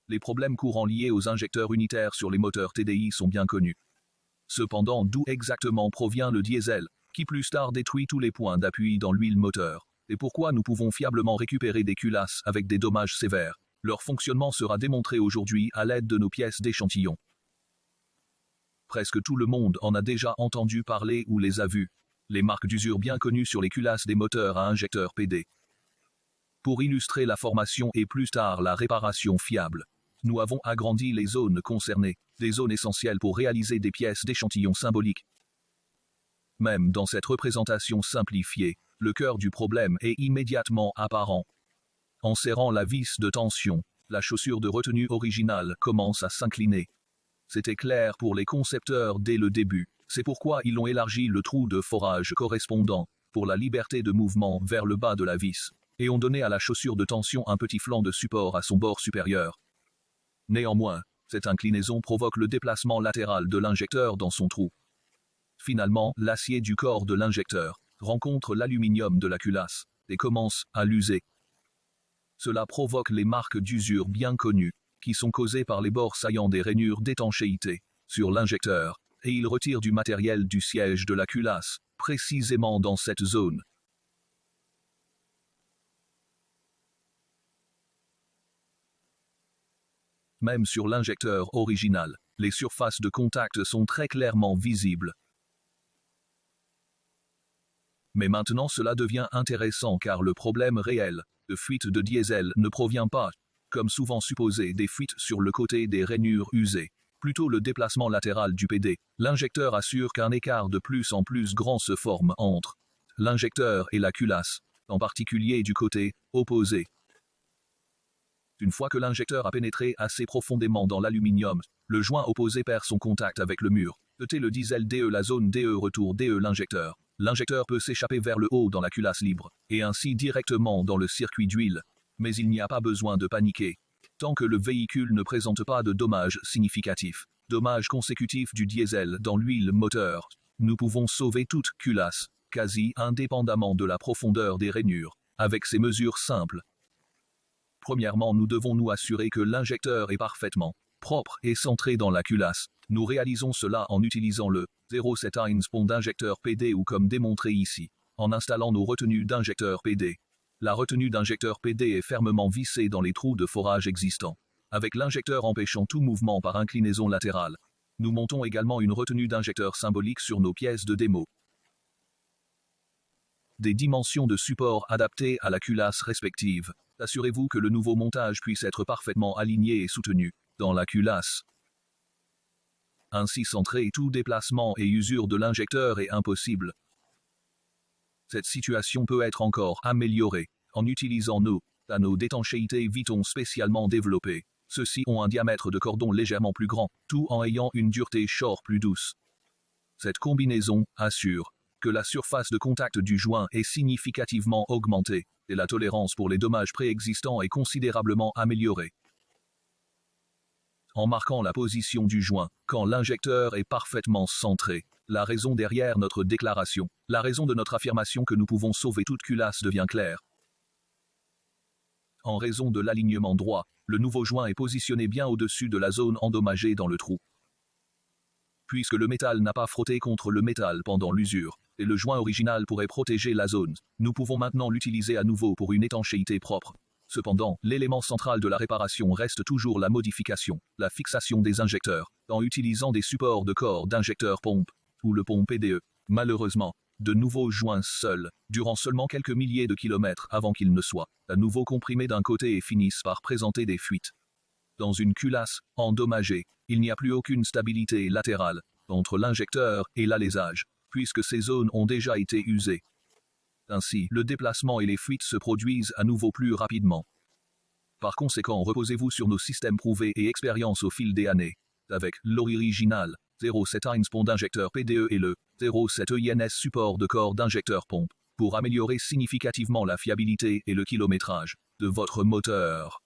Les problèmes courants liés aux injecteurs unitaires sur les moteurs TDI sont bien connus. Cependant, d'où exactement provient le diesel, qui plus tard détruit tous les points d'appui dans l'huile moteur, et pourquoi nous pouvons fiablement récupérer des culasses avec des dommages sévères. Leur fonctionnement sera démontré aujourd'hui à l'aide de nos pièces d'échantillon. Presque tout le monde en a déjà entendu parler ou les a vues. Les marques d'usure bien connues sur les culasses des moteurs à injecteur PD. Pour illustrer la formation et plus tard la réparation fiable, nous avons agrandi les zones concernées, des zones essentielles pour réaliser des pièces d'échantillon symboliques. Même dans cette représentation simplifiée, le cœur du problème est immédiatement apparent. En serrant la vis de tension, la chaussure de retenue originale commence à s'incliner. C'était clair pour les concepteurs dès le début, c'est pourquoi ils ont élargi le trou de forage correspondant, pour la liberté de mouvement vers le bas de la vis, et ont donné à la chaussure de tension un petit flanc de support à son bord supérieur. Néanmoins, cette inclinaison provoque le déplacement latéral de l'injecteur dans son trou. Finalement, l'acier du corps de l'injecteur rencontre l'aluminium de la culasse et commence à l'user. Cela provoque les marques d'usure bien connues, qui sont causées par les bords saillants des rainures d'étanchéité sur l'injecteur, et il retire du matériel du siège de la culasse, précisément dans cette zone. Même sur l'injecteur original, les surfaces de contact sont très clairement visibles. Mais maintenant cela devient intéressant car le problème réel de fuite de diesel ne provient pas, comme souvent supposé, des fuites sur le côté des rainures usées. Plutôt le déplacement latéral du PD. L'injecteur assure qu'un écart de plus en plus grand se forme entre l'injecteur et la culasse, en particulier du côté opposé. Une fois que l'injecteur a pénétré assez profondément dans l'aluminium, le joint opposé perd son contact avec le mur. Le diesel DE, la zone DE retour DE l'injecteur. L'injecteur peut s'échapper vers le haut dans la culasse libre, et ainsi directement dans le circuit d'huile. Mais il n'y a pas besoin de paniquer. Tant que le véhicule ne présente pas de dommages significatifs, dommages consécutifs du diesel dans l'huile moteur, nous pouvons sauver toute culasse, quasi indépendamment de la profondeur des rainures, avec ces mesures simples. Premièrement, nous devons nous assurer que l'injecteur est parfaitement propre et centré dans la culasse. Nous réalisons cela en utilisant le 0,7 pont d'injecteur PD ou comme démontré ici, en installant nos retenues d'injecteur PD. La retenue d'injecteur PD est fermement vissée dans les trous de forage existants, avec l'injecteur empêchant tout mouvement par inclinaison latérale. Nous montons également une retenue d'injecteur symbolique sur nos pièces de démo. Des dimensions de support adaptées à la culasse respective. Assurez-vous que le nouveau montage puisse être parfaitement aligné et soutenu dans la culasse. Ainsi centré, tout déplacement et usure de l'injecteur est impossible. Cette situation peut être encore améliorée en utilisant nos anneaux d'étanchéité Viton spécialement développés. Ceux-ci ont un diamètre de cordon légèrement plus grand, tout en ayant une dureté short plus douce. Cette combinaison assure que la surface de contact du joint est significativement augmentée et la tolérance pour les dommages préexistants est considérablement améliorée. En marquant la position du joint, quand l'injecteur est parfaitement centré, la raison derrière notre déclaration, la raison de notre affirmation que nous pouvons sauver toute culasse devient claire. En raison de l'alignement droit, le nouveau joint est positionné bien au-dessus de la zone endommagée dans le trou. Puisque le métal n'a pas frotté contre le métal pendant l'usure, et le joint original pourrait protéger la zone, nous pouvons maintenant l'utiliser à nouveau pour une étanchéité propre. Cependant, l'élément central de la réparation reste toujours la modification, la fixation des injecteurs, en utilisant des supports de corps d'injecteur pompe, ou le pont PDE. Malheureusement, de nouveaux joints seuls, durant seulement quelques milliers de kilomètres avant qu'ils ne soient à nouveau comprimés d'un côté et finissent par présenter des fuites. Dans une culasse endommagée, il n'y a plus aucune stabilité latérale entre l'injecteur et l'alésage, puisque ces zones ont déjà été usées. Ainsi, le déplacement et les fuites se produisent à nouveau plus rapidement. Par conséquent, reposez-vous sur nos systèmes prouvés et expériences au fil des années, avec l'original 0,7 pont d'injecteur PDE et le 0,7 INS support de corps d'injecteur pompe, pour améliorer significativement la fiabilité et le kilométrage de votre moteur.